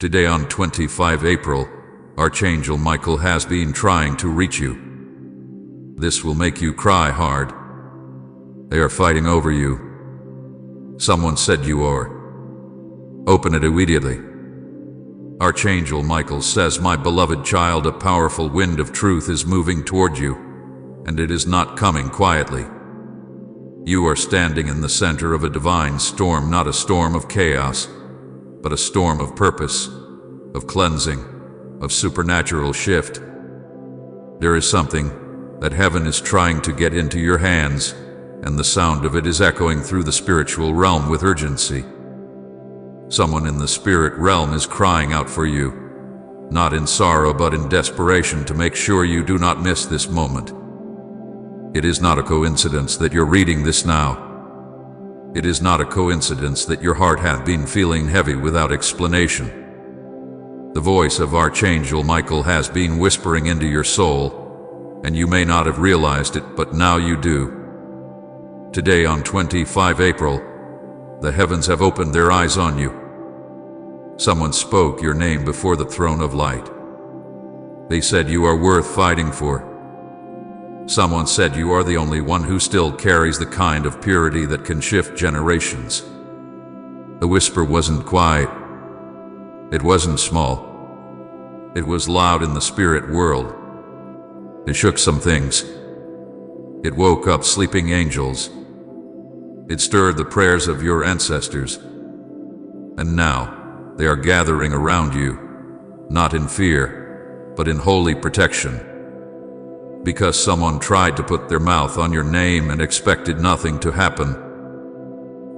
Today on 25 April, Archangel Micheal has been trying to reach you. This will make you cry hard. They are fighting over you. Someone said you are. Open it immediately. Archangel Micheal says, "My beloved child, a powerful wind of truth is moving toward you, and it is not coming quietly. You are standing in the center of a divine storm, not a storm of chaos, but a storm of purpose, of cleansing, of supernatural shift. There is something that heaven is trying to get into your hands, and the sound of it is echoing through the spiritual realm with urgency. Someone in the spirit realm is crying out for you, not in sorrow but in desperation, to make sure you do not miss this moment. It is not a coincidence that you're reading this now. It is not a coincidence that your heart hath been feeling heavy without explanation. The voice of Archangel Micheal has been whispering into your soul, and you may not have realized it, but now you do. Today on 25 April, the heavens have opened their eyes on you. Someone spoke your name before the throne of light. They said you are worth fighting for. Someone said you are the only one who still carries the kind of purity that can shift generations. The whisper wasn't quiet. It wasn't small. It was loud in the spirit world. It shook some things. It woke up sleeping angels. It stirred the prayers of your ancestors. And now, they are gathering around you, not in fear, but in holy protection. Because someone tried to put their mouth on your name and expected nothing to happen.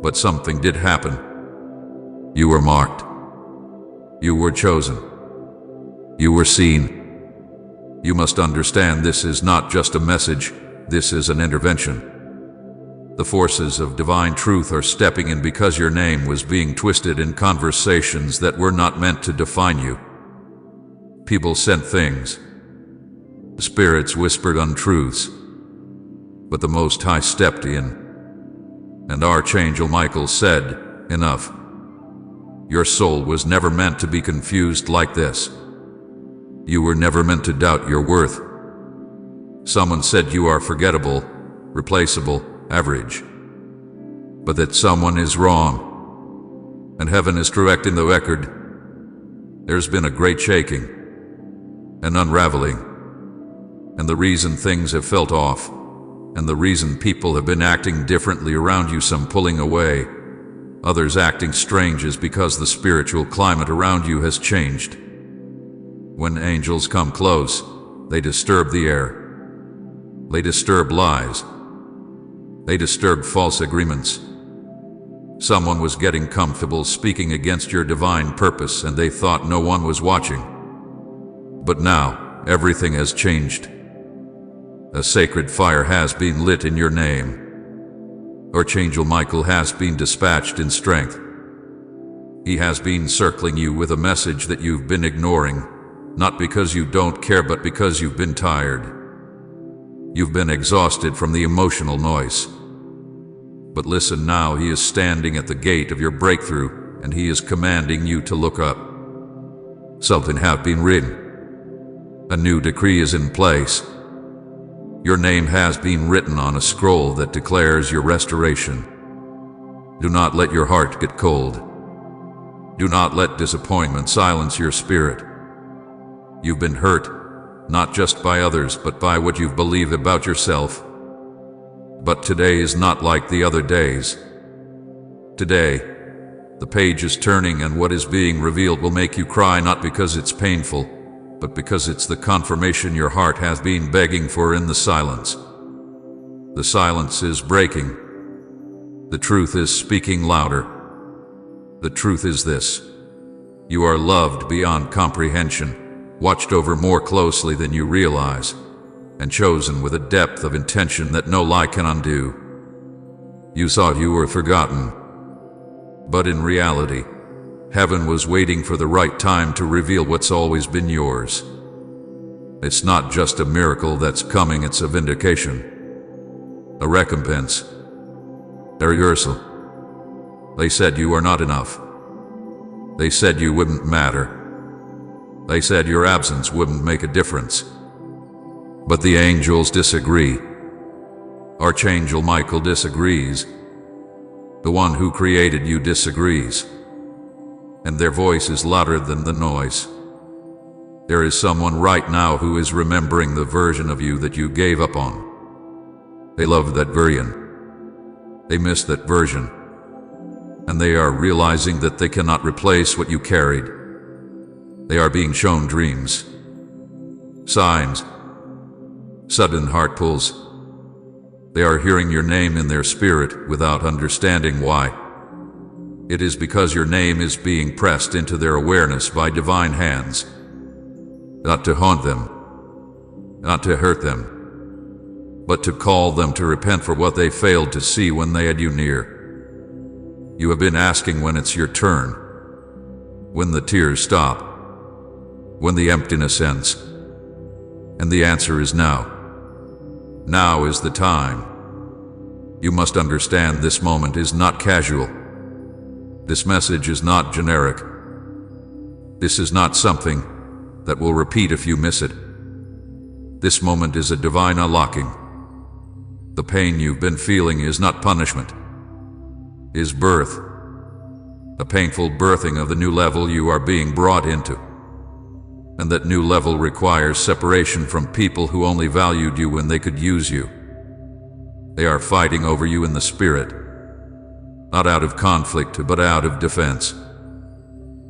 But something did happen. You were marked. You were chosen. You were seen. You must understand, this is not just a message, this is an intervention. The forces of divine truth are stepping in because your name was being twisted in conversations that were not meant to define you. People sent things. The spirits whispered untruths, but the Most High stepped in, and Archangel Micheal said, "Enough. Your soul was never meant to be confused like this. You were never meant to doubt your worth. Someone said you are forgettable, replaceable, average. But that someone is wrong, and heaven is correcting the record. There's been a great shaking, an unraveling. And the reason things have felt off, and the reason people have been acting differently around you, some pulling away, others acting strange, is because the spiritual climate around you has changed. When angels come close, they disturb the air. They disturb lies. They disturb false agreements. Someone was getting comfortable speaking against your divine purpose, and they thought no one was watching. But now, everything has changed. A sacred fire has been lit in your name. Archangel Micheal has been dispatched in strength. He has been circling you with a message that you've been ignoring, not because you don't care, but because you've been tired. You've been exhausted from the emotional noise. But listen now, he is standing at the gate of your breakthrough, and he is commanding you to look up. Something has been written. A new decree is in place. Your name has been written on a scroll that declares your restoration. Do not let your heart get cold. Do not let disappointment silence your spirit. You've been hurt, not just by others, but by what you've believed about yourself. But today is not like the other days. Today, the page is turning, and what is being revealed will make you cry, not because it's painful, but because it's the confirmation your heart has been begging for in the silence. The silence is breaking. The truth is speaking louder. The truth is this: you are loved beyond comprehension, watched over more closely than you realize, and chosen with a depth of intention that no lie can undo. You thought you were forgotten, but in reality, heaven was waiting for the right time to reveal what's always been yours. It's not just a miracle that's coming, it's a vindication, a recompense, a rehearsal. They said you are not enough. They said you wouldn't matter. They said your absence wouldn't make a difference. But the angels disagree. Archangel Micheal disagrees. The one who created you disagrees. And their voice is louder than the noise. There is someone right now who is remembering the version of you that you gave up on. They loved that version. They missed that version. And they are realizing that they cannot replace what you carried. They are being shown dreams, signs, sudden heart pulls. They are hearing your name in their spirit without understanding why. It is because your name is being pressed into their awareness by divine hands. Not to haunt them, not to hurt them, but to call them to repent for what they failed to see when they had you near. You have been asking when it's your turn, when the tears stop, when the emptiness ends. And the answer is now. Now is the time. You must understand this moment is not casual. This message is not generic. This is not something that will repeat if you miss it. This moment is a divine unlocking. The pain you've been feeling is not punishment, is birth, a painful birthing of the new level you are being brought into. And that new level requires separation from people who only valued you when they could use you. They are fighting over you in the spirit, not out of conflict, but out of defense.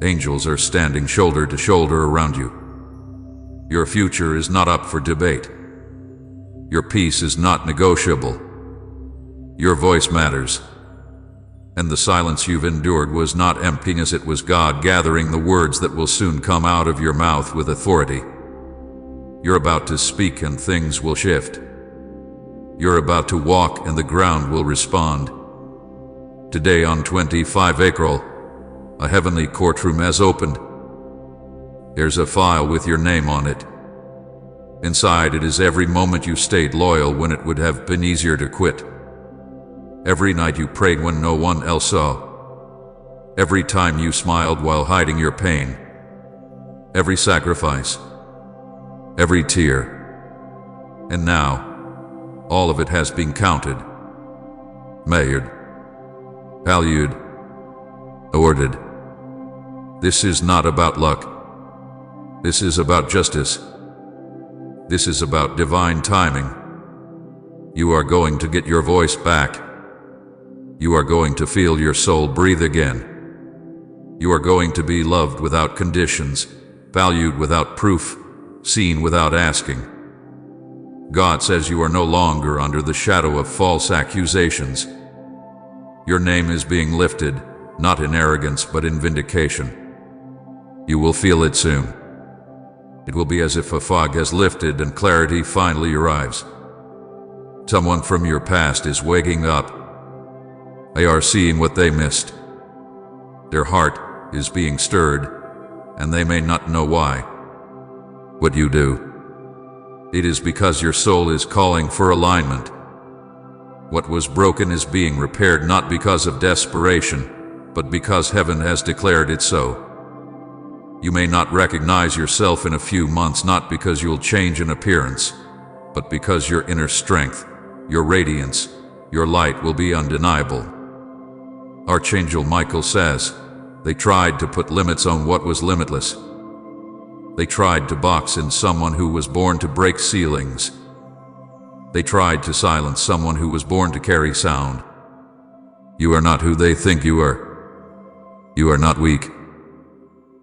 Angels are standing shoulder to shoulder around you. Your future is not up for debate. Your peace is not negotiable. Your voice matters. And the silence you've endured was not emptiness, it was God gathering the words that will soon come out of your mouth with authority. You're about to speak and things will shift. You're about to walk and the ground will respond. Today on 25 April, a heavenly courtroom has opened. There's a file with your name on it. Inside it is every moment you stayed loyal when it would have been easier to quit. Every night you prayed when no one else saw. Every time you smiled while hiding your pain. Every sacrifice. Every tear. And now, all of it has been counted, measured, valued, awarded. This is not about luck. This is about justice. This is about divine timing. You are going to get your voice back. You are going to feel your soul breathe again. You are going to be loved without conditions, valued without proof, seen without asking. God says you are no longer under the shadow of false accusations. Your name is being lifted, not in arrogance but in vindication. You will feel it soon. It will be as if a fog has lifted and clarity finally arrives. Someone from your past is waking up. They are seeing what they missed. Their heart is being stirred, and they may not know why. What you do, it is because your soul is calling for alignment. What was broken is being repaired not because of desperation, but because heaven has declared it so. You may not recognize yourself in a few months, not because you'll change in appearance, but because your inner strength, your radiance, your light will be undeniable. Archangel Micheal says, they tried to put limits on what was limitless. They tried to box in someone who was born to break ceilings. They tried to silence someone who was born to carry sound. You are not who they think you are. You are not weak.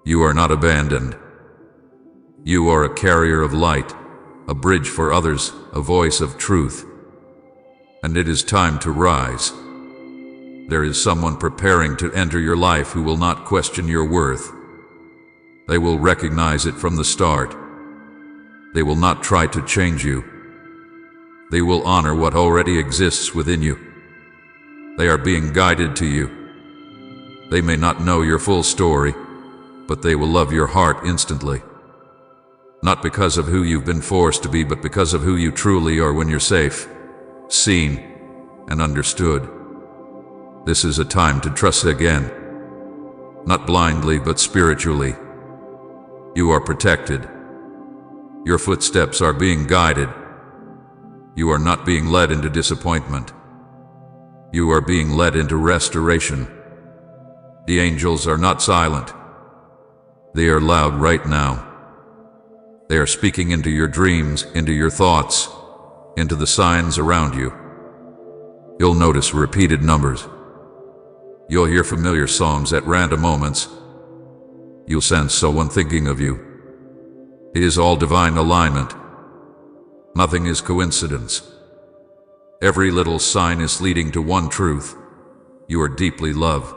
You are not abandoned. You are a carrier of light, a bridge for others, a voice of truth. And it is time to rise. There is someone preparing to enter your life who will not question your worth. They will recognize it from the start. They will not try to change you. They will honor what already exists within you. They are being guided to you. They may not know your full story, but they will love your heart instantly. Not because of who you've been forced to be, but because of who you truly are when you're safe, seen, and understood. This is a time to trust again. not blindly but spiritually. You are protected. Your footsteps are being guided. You are not being led into disappointment. You are being led into restoration. The angels are not silent. They are loud right now. They are speaking into your dreams, into your thoughts, into the signs around you. You'll notice repeated numbers. You'll hear familiar songs at random moments. You'll sense someone thinking of you. It is all divine alignment. Nothing is coincidence. Every little sign is leading to one truth. You are deeply loved.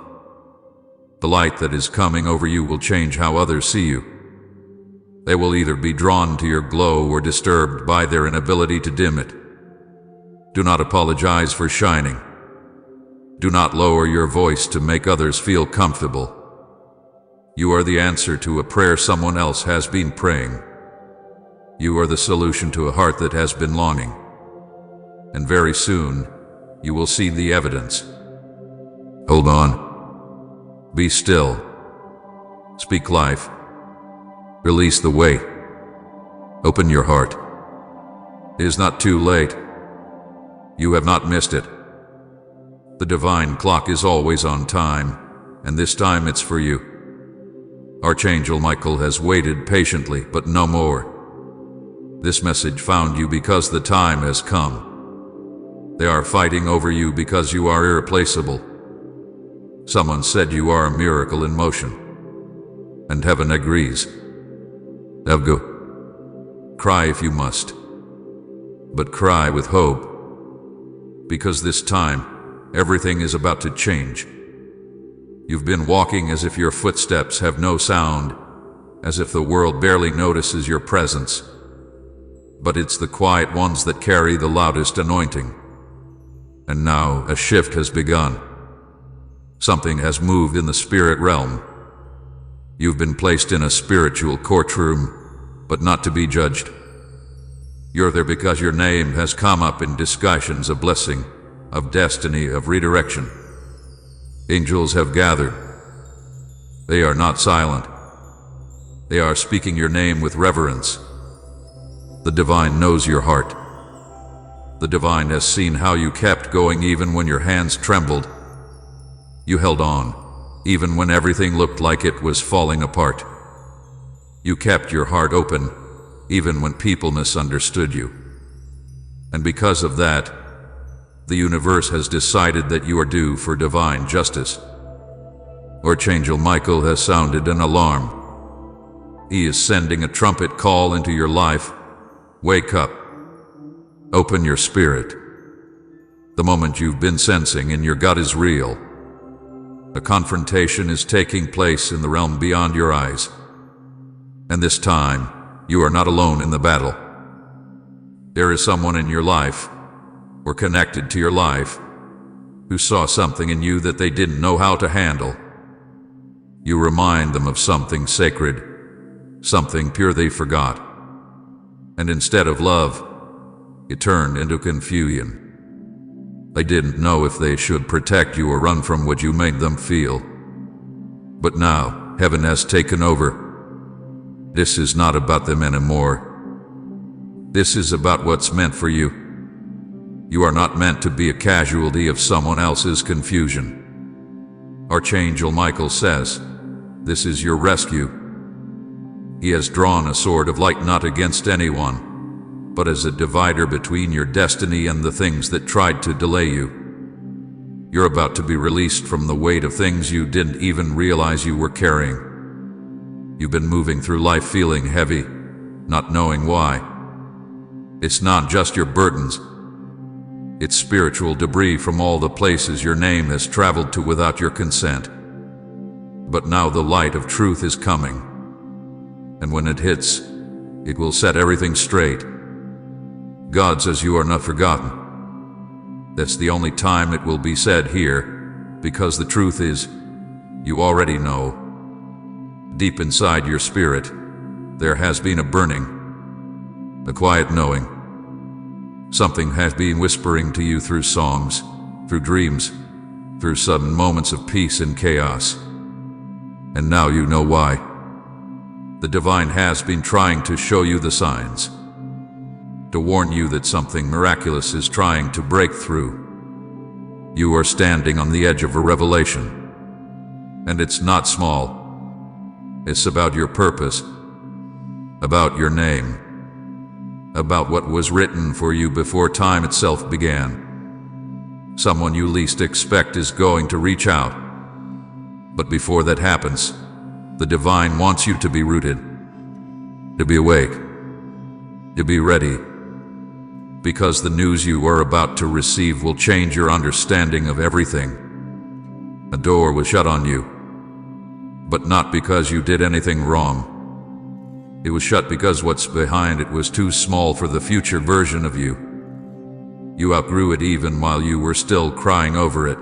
The light that is coming over you will change how others see you. They will either be drawn to your glow or disturbed by their inability to dim it. Do not apologize for shining. Do not lower your voice to make others feel comfortable. You are the answer to a prayer someone else has been praying. You are the solution to a heart that has been longing. And very soon, you will see the evidence. Hold on. Be still. Speak life. Release the weight. Open your heart. It is not too late. You have not missed it. The divine clock is always on time, and this time it's for you. Archangel Micheal has waited patiently, but no more. This message found you because the time has come. They are fighting over you because you are irreplaceable. Someone said you are a miracle in motion, and heaven agrees. Now go. Cry if you must, but cry with hope, because this time, everything is about to change. You've been walking as if your footsteps have no sound, as if the world barely notices your presence. But it's the quiet ones that carry the loudest anointing. And now a shift has begun. Something has moved in the spirit realm. You've been placed in a spiritual courtroom, but not to be judged. You're there because your name has come up in discussions of blessing, of destiny, of redirection. Angels have gathered. They are not silent. They are speaking your name with reverence. The divine knows your heart. The divine has seen how you kept going even when your hands trembled. You held on, even when everything looked like it was falling apart. You kept your heart open, even when people misunderstood you. And because of that, the universe has decided that you are due for divine justice. Archangel Micheal has sounded an alarm. He is sending a trumpet call into your life. Wake up. Open your spirit. The moment you've been sensing in your gut is real. A confrontation is taking place in the realm beyond your eyes. And this time, you are not alone in the battle. There is someone in your life, or connected to your life, who saw something in you that they didn't know how to handle. You remind them of something sacred, something pure they forgot. And instead of love, it turned into confusion. They didn't know if they should protect you or run from what you made them feel. But now, heaven has taken over. This is not about them anymore. This is about what's meant for you. You are not meant to be a casualty of someone else's confusion. Archangel Micheal says, this is your rescue. He has drawn a sword of light not against anyone, but as a divider between your destiny and the things that tried to delay you. You're about to be released from the weight of things you didn't even realize you were carrying. You've been moving through life feeling heavy, not knowing why. It's not just your burdens. It's spiritual debris from all the places your name has traveled to without your consent. But now the light of truth is coming. And when it hits, it will set everything straight. God says you are not forgotten. That's the only time it will be said here, because the truth is, you already know. Deep inside your spirit, there has been a burning, a quiet knowing. Something has been whispering to you through songs, through dreams, through sudden moments of peace and chaos. And now you know why. The divine has been trying to show you the signs, to warn you that something miraculous is trying to break through. You are standing on the edge of a revelation, and it's not small. It's about your purpose, about your name, about what was written for you before time itself began. Someone you least expect is going to reach out. But before that happens, the divine wants you to be rooted, to be awake, to be ready, because the news you are about to receive will change your understanding of everything. A door was shut on you, but not because you did anything wrong. It was shut because what's behind it was too small for the future version of you. You outgrew it even while you were still crying over it.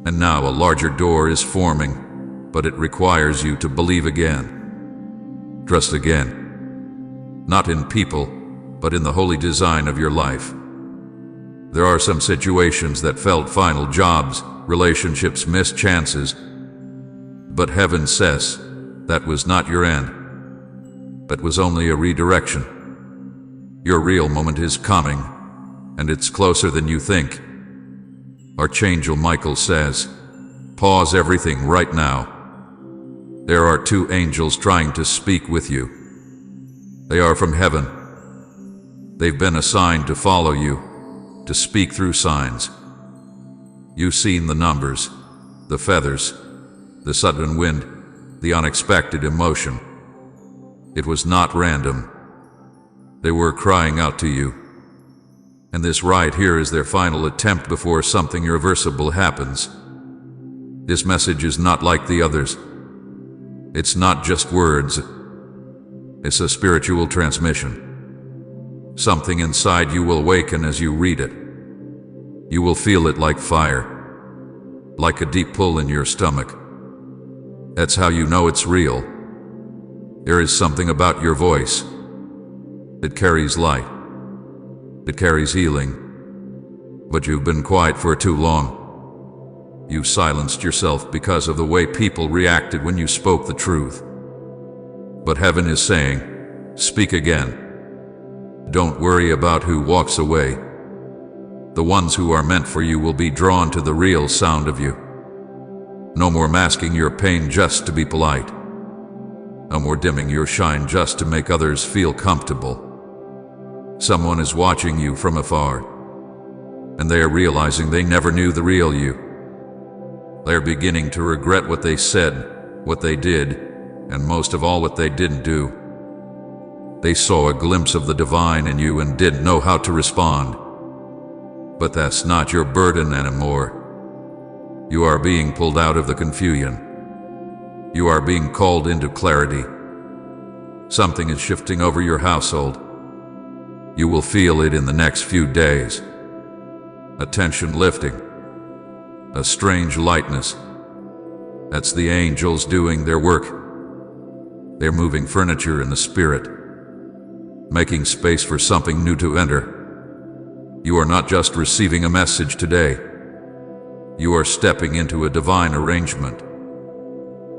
And now a larger door is forming, but it requires you to believe again. Trust again. Not in people, but in the holy design of your life. There are some situations that felt final, jobs, relationships, missed chances. But heaven says that was not your end. That was only a redirection. Your real moment is coming, and it's closer than you think. Archangel Micheal says, pause everything right now. There are two angels trying to speak with you. They are from heaven. They've been assigned to follow you, to speak through signs. You've seen the numbers, the feathers, the sudden wind, the unexpected emotion. It was not random. They were crying out to you. And this right here is their final attempt before something irreversible happens. This message is not like the others. It's not just words. It's a spiritual transmission. Something inside you will awaken as you read it. You will feel it like fire, like a deep pull in your stomach. That's how you know it's real. There is something about your voice. It carries light. It carries healing. But you've been quiet for too long. You've silenced yourself because of the way people reacted when you spoke the truth. But heaven is saying, speak again. Don't worry about who walks away. The ones who are meant for you will be drawn to the real sound of you. No more masking your pain just to be polite. No more dimming your shine just to make others feel comfortable. Someone is watching you from afar, and they are realizing they never knew the real you. They are beginning to regret what they said, what they did, and most of all what they didn't do. They saw a glimpse of the divine in you and didn't know how to respond. But that's not your burden anymore. You are being pulled out of the confusion. You are being called into clarity. Something is shifting over your household. You will feel it in the next few days. A tension lifting. A strange lightness. That's the angels doing their work. They're moving furniture in the spirit, making space for something new to enter. You are not just receiving a message today. You are stepping into a divine arrangement.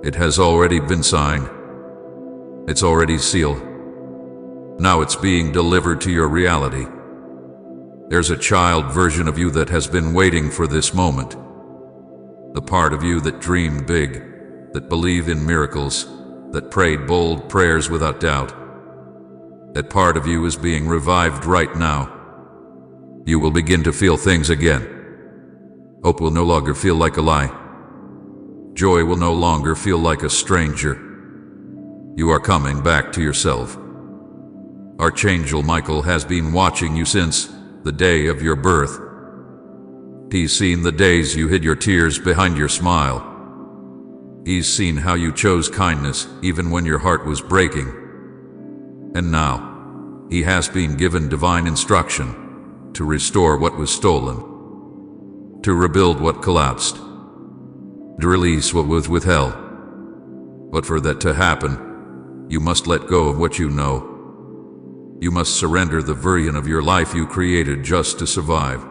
It has already been signed. It's already sealed. Now it's being delivered to your reality. There's a child version of you that has been waiting for this moment. The part of you that dreamed big, that believed in miracles, that prayed bold prayers without doubt. That part of you is being revived right now. You will begin to feel things again. Hope will no longer feel like a lie. Joy will no longer feel like a stranger. You are coming back to yourself. Archangel Micheal has been watching you since the day of your birth. He's seen the days you hid your tears behind your smile. He's seen how you chose kindness even when your heart was breaking. And now, he has been given divine instruction to restore what was stolen, to rebuild what collapsed, to release what was withheld. But for that to happen, you must let go of what you know. You must surrender the version of your life you created just to survive.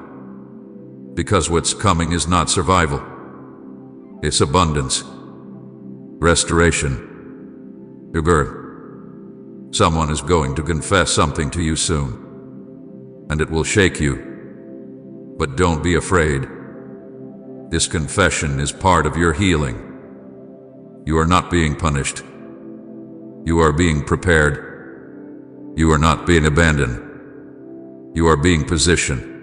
Because what's coming is not survival. It's abundance. restoration, rebirth. Someone is going to confess something to you soon, and it will shake you. But don't be afraid. This confession is part of your healing. You are not being punished. You are being prepared. You are not being abandoned. You are being positioned.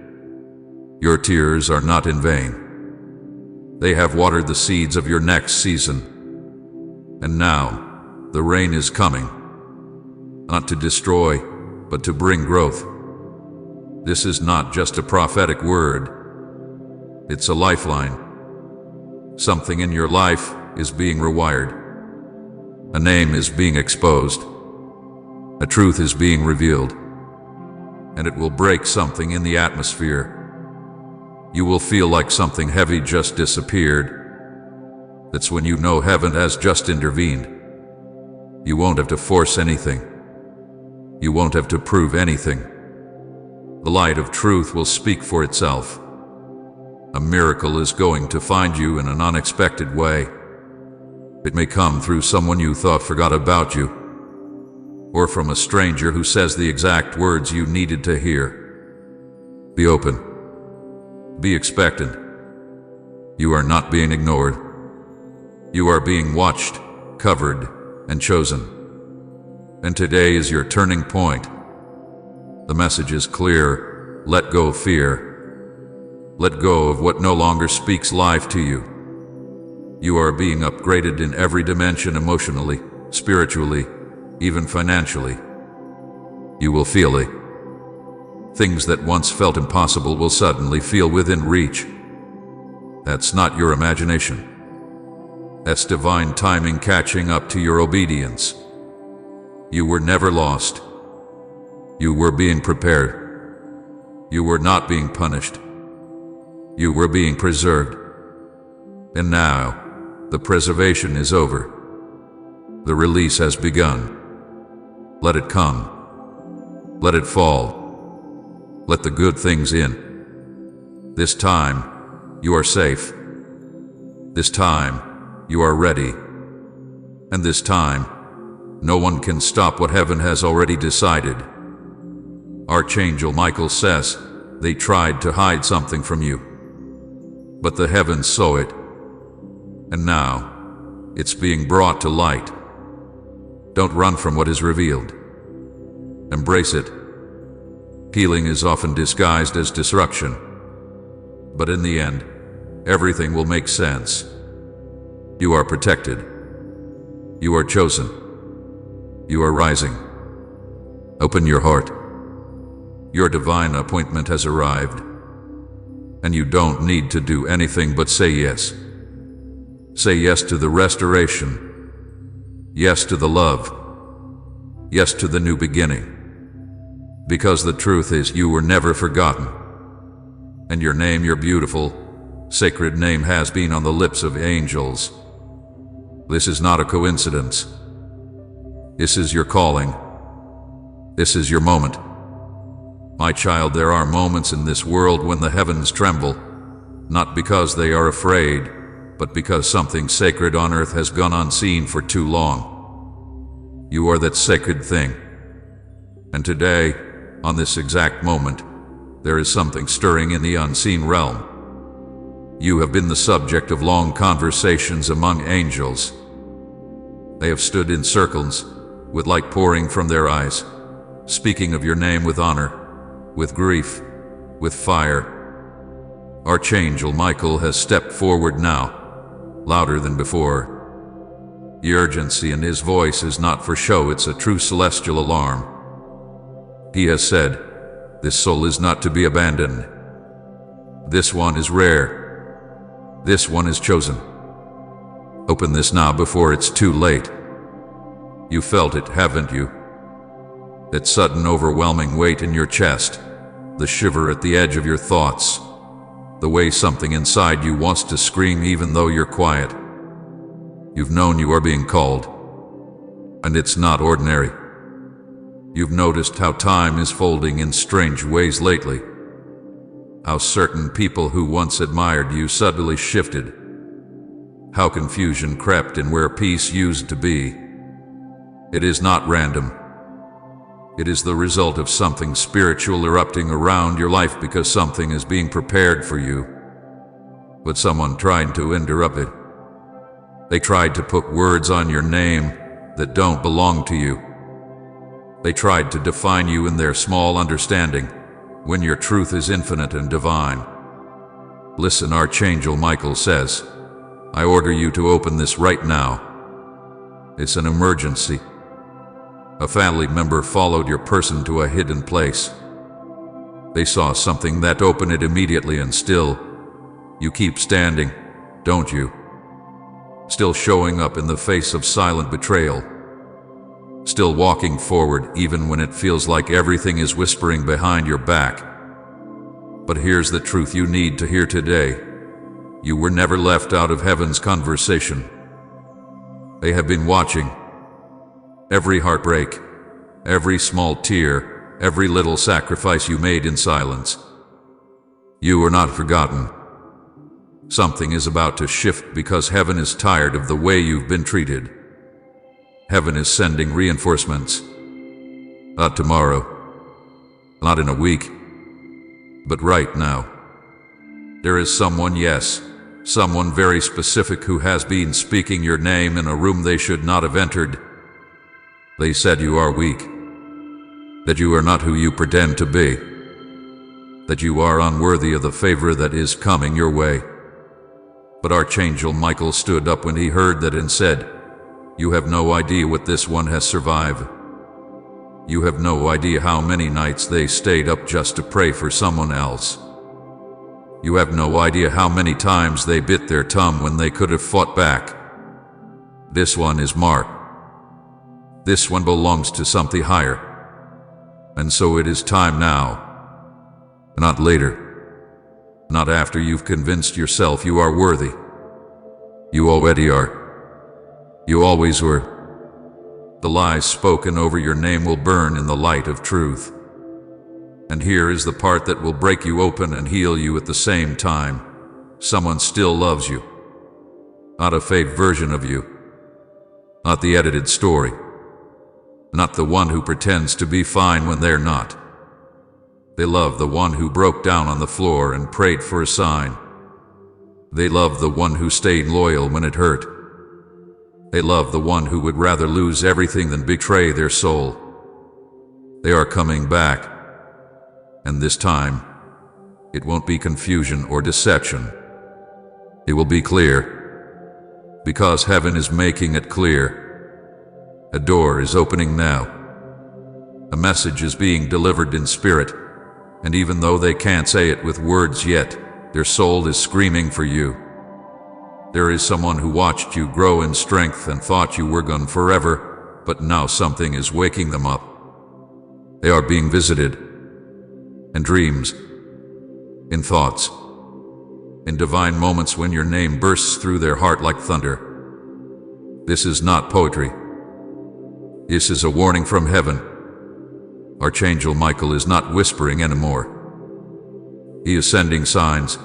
Your tears are not in vain. They have watered the seeds of your next season. And now, the rain is coming, not to destroy, but to bring growth. This is not just a prophetic word. It's a lifeline. Something in your life is being rewired. A name is being exposed. A truth is being revealed. And it will break something in the atmosphere. You will feel like something heavy just disappeared. That's when you know heaven has just intervened. You won't have to force anything. You won't have to prove anything. The light of truth will speak for itself. A miracle is going to find you in an unexpected way. It may come through someone you thought forgot about you, or from a stranger who says the exact words you needed to hear. Be open. Be expectant. You are not being ignored. You are being watched, covered, and chosen. And today is your turning point. The message is clear. Let go of fear. Let go of what no longer speaks life to you. You are being upgraded in every dimension, emotionally, spiritually, even financially. You will feel it. Things that once felt impossible will suddenly feel within reach. That's not your imagination. That's divine timing catching up to your obedience. You were never lost. You were being prepared. You were not being punished. You were being preserved. And now, the preservation is over. The release has begun. Let it come. Let it fall. Let the good things in. This time, you are safe. This time, you are ready. And this time, no one can stop what heaven has already decided. Archangel Micheal says, they tried to hide something from you. But the heavens saw it. And now, it's being brought to light. Don't run from what is revealed. Embrace it. Healing is often disguised as destruction. But in the end, everything will make sense. You are protected. You are chosen. You are rising. Open your heart. Your divine appointment has arrived. And you don't need to do anything but say yes. Say yes to the restoration. Yes to the love. Yes to the new beginning. Because the truth is, you were never forgotten. And your name, your beautiful, sacred name, has been on the lips of angels. This is not a coincidence. This is your calling. This is your moment. My child, there are moments in this world when the heavens tremble, not because they are afraid, but because something sacred on earth has gone unseen for too long. You are that sacred thing. And today, on this exact moment, there is something stirring in the unseen realm. You have been the subject of long conversations among angels. They have stood in circles, with light pouring from their eyes, speaking of your name with honor, with grief, with fire. Archangel Micheal has stepped forward now, louder than before. The urgency in his voice is not for show, it's a true celestial alarm. He has said, this soul is not to be abandoned. This one is rare. This one is chosen. Open this now before it's too late. You felt it, haven't you? That sudden overwhelming weight in your chest, the shiver at the edge of your thoughts, the way something inside you wants to scream even though you're quiet. You've known you are being called, and it's not ordinary. You've noticed how time is folding in strange ways lately, how certain people who once admired you suddenly shifted, how confusion crept in where peace used to be. It is not random. It is the result of something spiritual erupting around your life because something is being prepared for you. But someone tried to interrupt it. They tried to put words on your name that don't belong to you. They tried to define you in their small understanding when your truth is infinite and divine. Listen, Archangel Micheal says, I order you to open this right now. It's an emergency. A family member followed your person to a hidden place. They saw something that opened it immediately, and still, you keep standing, don't you? Still showing up in the face of silent betrayal. Still walking forward even when it feels like everything is whispering behind your back. But here's the truth you need to hear today. You were never left out of heaven's conversation. They have been watching. Every heartbreak, every small tear, every little sacrifice you made in silence. You are not forgotten. Something is about to shift because heaven is tired of the way you've been treated. Heaven is sending reinforcements. Not tomorrow, not in a week, but right now. There is someone, yes, someone very specific who has been speaking your name in a room they should not have entered. They said you are weak, that you are not who you pretend to be, that you are unworthy of the favor that is coming your way. But Archangel Micheal stood up when he heard that and said, you have no idea what this one has survived. You have no idea how many nights they stayed up just to pray for someone else. You have no idea how many times they bit their tongue when they could have fought back. This one is marked. This one belongs to something higher. And so it is time now. Not later. Not after you've convinced yourself you are worthy. You already are. You always were. The lies spoken over your name will burn in the light of truth. And here is the part that will break you open and heal you at the same time. Someone still loves you. Not a fake version of you. Not the edited story. Not the one who pretends to be fine when they're not. They love the one who broke down on the floor and prayed for a sign. They love the one who stayed loyal when it hurt. They love the one who would rather lose everything than betray their soul. They are coming back. And this time, it won't be confusion or deception. It will be clear. Because heaven is making it clear. A door is opening now. A message is being delivered in spirit. And even though they can't say it with words yet, their soul is screaming for you. There is someone who watched you grow in strength and thought you were gone forever, but now something is waking them up. They are being visited. In dreams. In thoughts. In divine moments when your name bursts through their heart like thunder. This is not poetry. This is a warning from heaven. Archangel Micheal is not whispering anymore. He is sending signs.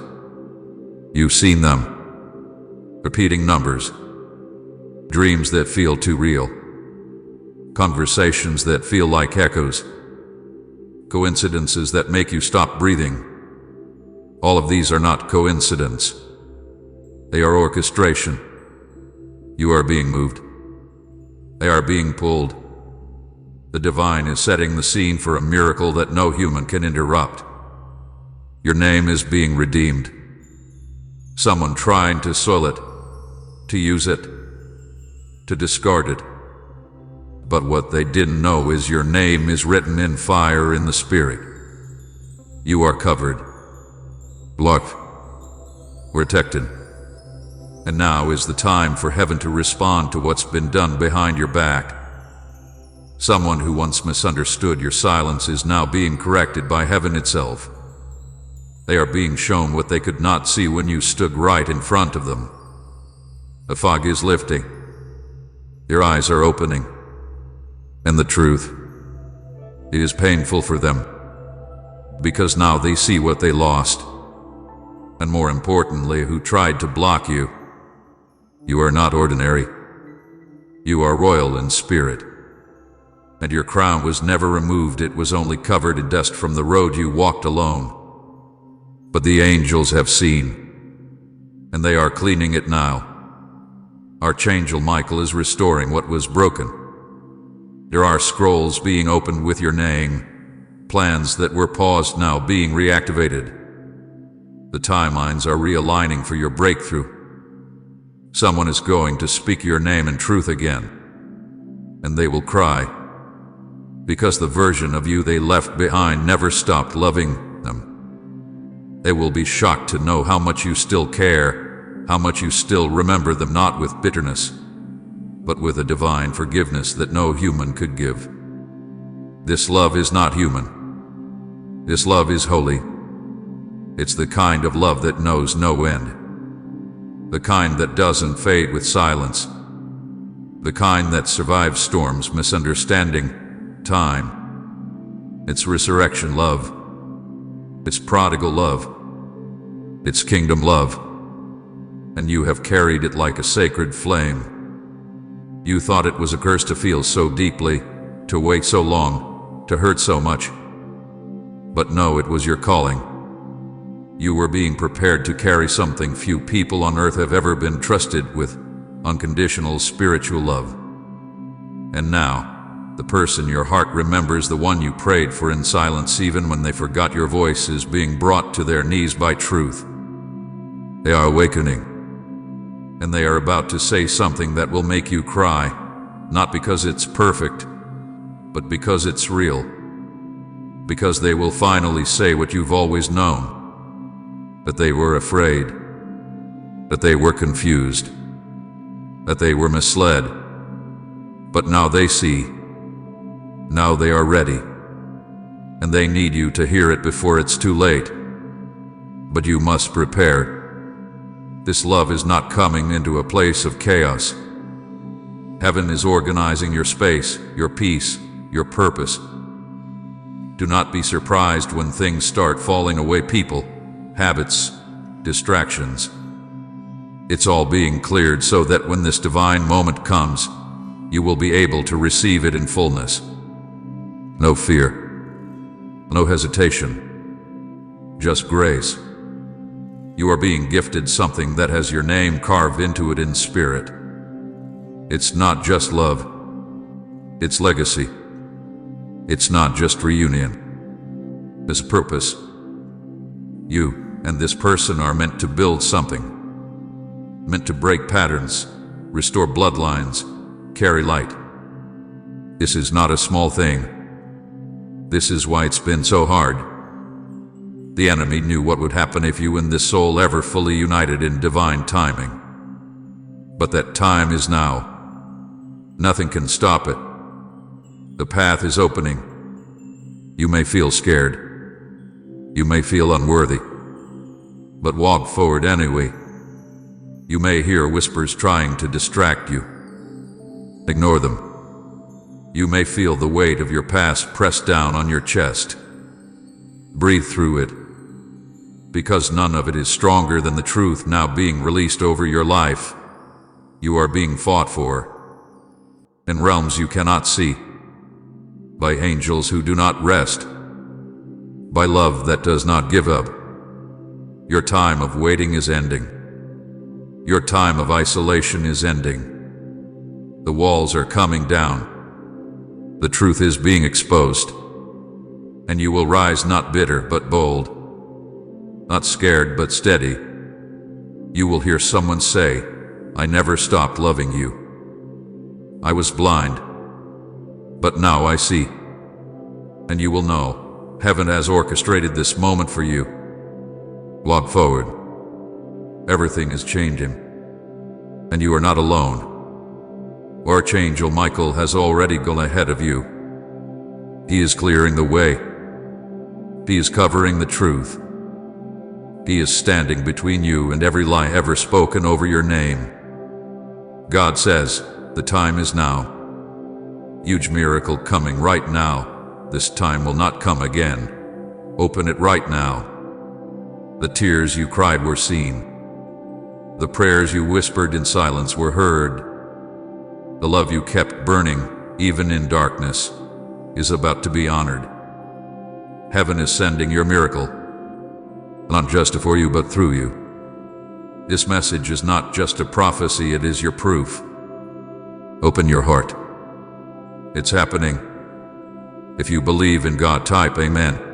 You've seen them. Repeating numbers. Dreams that feel too real. Conversations that feel like echoes. Coincidences that make you stop breathing. All of these are not coincidence. They are orchestration. You are being moved. They are being pulled. The divine is setting the scene for a miracle that no human can interrupt. Your name is being redeemed. Someone trying to soil it, to use it, to discard it. But what they didn't know is your name is written in fire in the spirit. You are covered, blocked, protected. And now is the time for heaven to respond to what's been done behind your back. Someone who once misunderstood your silence is now being corrected by heaven itself. They are being shown what they could not see when you stood right in front of them. The fog is lifting. Your eyes are opening. And the truth, it is painful for them. Because now they see what they lost. And more importantly, who tried to block you. You are not ordinary. You are royal in spirit. And your crown was never removed, it was only covered in dust from the road you walked alone. But the angels have seen, and they are cleaning it now. Archangel Micheal is restoring what was broken. There are scrolls being opened with your name, plans that were paused now being reactivated. The timelines are realigning for your breakthrough. Someone is going to speak your name in truth again, and they will cry, because the version of you they left behind never stopped loving them. They will be shocked to know how much you still care, how much you still remember them, not with bitterness, but with a divine forgiveness that no human could give. This love is not human. This love is holy. It's the kind of love that knows no end. The kind that doesn't fade with silence. The kind that survives storms, misunderstanding, time. It's resurrection love. It's prodigal love. It's kingdom love. And you have carried it like a sacred flame. You thought it was a curse to feel so deeply, to wait so long, to hurt so much. But no, it was your calling. You were being prepared to carry something few people on earth have ever been trusted with, unconditional spiritual love. And now, the person your heart remembers, the one you prayed for in silence even when they forgot your voice, is being brought to their knees by truth. They are awakening, and they are about to say something that will make you cry, not because it's perfect, but because it's real. Because they will finally say what you've always known. That they were afraid, that they were confused, that they were misled. But now they see, now they are ready, and they need you to hear it before it's too late. But you must prepare. This love is not coming into a place of chaos. Heaven is organizing your space, your peace, your purpose. Do not be surprised when things start falling away, people, habits, distractions. It's all being cleared so that when this divine moment comes, you will be able to receive it in fullness. No fear, no hesitation, just grace. You are being gifted something that has your name carved into it in spirit. It's not just love, it's legacy. It's not just reunion, it's purpose. You and this person are meant to build something, meant to break patterns, restore bloodlines, carry light. This is not a small thing. This is why it's been so hard. The enemy knew what would happen if you and this soul ever fully united in divine timing. But that time is now. Nothing can stop it. The path is opening. You may feel scared. You may feel unworthy. But walk forward anyway. You may hear whispers trying to distract you. Ignore them. You may feel the weight of your past pressed down on your chest. Breathe through it, because none of it is stronger than the truth now being released over your life. You are being fought for, in realms you cannot see, by angels who do not rest, by love that does not give up. Your time of waiting is ending. Your time of isolation is ending. The walls are coming down. The truth is being exposed. And you will rise not bitter but bold, not scared but steady. You will hear someone say, I never stopped loving you. I was blind, but now I see. And you will know, heaven has orchestrated this moment for you. Walk forward. Everything is changing, and you are not alone. Archangel Micheal has already gone ahead of you. He is clearing the way. He is covering the truth. He is standing between you and every lie ever spoken over your name. God says, the time is now. Huge miracle coming right now. This time will not come again. Open it right now. The tears you cried were seen. The prayers you whispered in silence were heard. The love you kept burning, even in darkness, is about to be honored. Heaven is sending your miracle, not just for you, but through you. This message is not just a prophecy, it is your proof. Open your heart. It's happening. If you believe in God, type Amen.